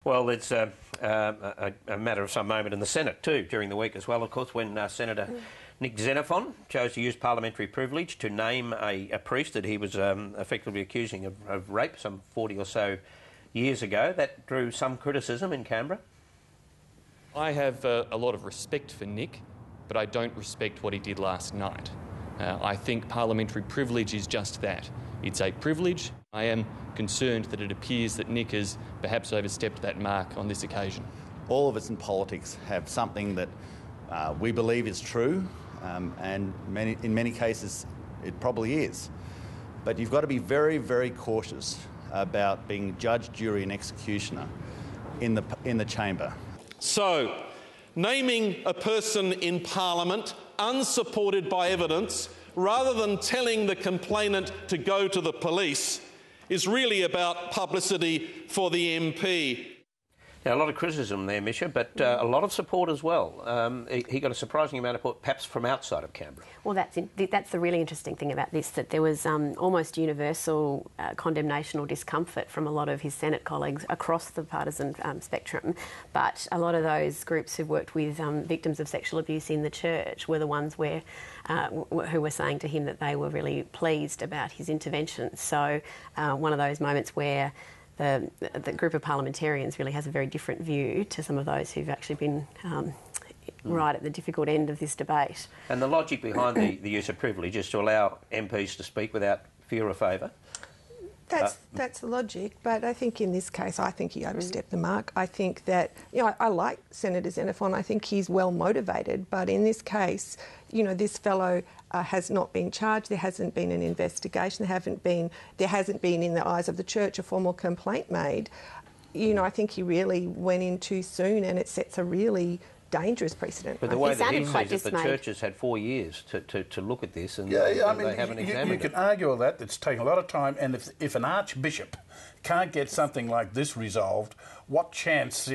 Well, it's a matter of some moment in the Senate too during the week as well, of course, when Senator Nick Xenophon chose to use parliamentary privilege to name a priest that he was effectively accusing of rape some 40 or so years ago. That drew some criticism in Canberra. I have a lot of respect for Nick, but I don't respect what he did last night. I think parliamentary privilege is just that. It's a privilege. I am concerned that it appears that Nick has perhaps overstepped that mark on this occasion. All of us in politics have something that we believe is true, and in many cases it probably is. But you've got to be very, very cautious about being judge, jury and executioner in the chamber. So, naming a person in Parliament unsupported by evidence rather than telling the complainant to go to the police is really about publicity for the MP. Now, a lot of criticism there, Misha, but a lot of support as well. He got a surprising amount of support, perhaps from outside of Canberra. Well, that's the really interesting thing about this, that there was almost universal condemnation or discomfort from a lot of his Senate colleagues across the partisan spectrum. But a lot of those groups who worked with victims of sexual abuse in the church were the ones who were saying to him that they were really pleased about his intervention. So one of those moments where the group of parliamentarians really has a very different view to some of those who've actually been right at the difficult end of this debate. And the logic behind the use of privilege is to allow MPs to speak without fear or favour? That's the logic, but I think in this case, I think he overstepped the mark. I think that, I like Senator Xenophon. I think he's well motivated, but in this case, this fellow has not been charged. There hasn't been an investigation. There hasn't been in the eyes of the church a formal complaint made. I think he really went in too soon, and it sets a really dangerous precedent. But the way that he sees it, the church has had 4 years to look at this, and they haven't examined it. You can argue all that. It's taken a lot of time, and if an archbishop can't get something like this resolved, what chance,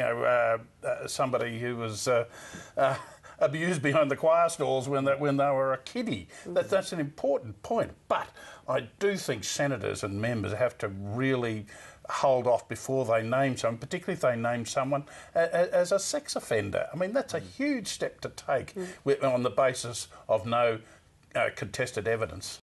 somebody who was abused behind the choir stalls when they were a kiddie? That's an important point. But I do think senators and members have to really hold off before they name someone, particularly if they name someone as a sex offender. I mean, that's a huge step to take on the basis of no contested evidence.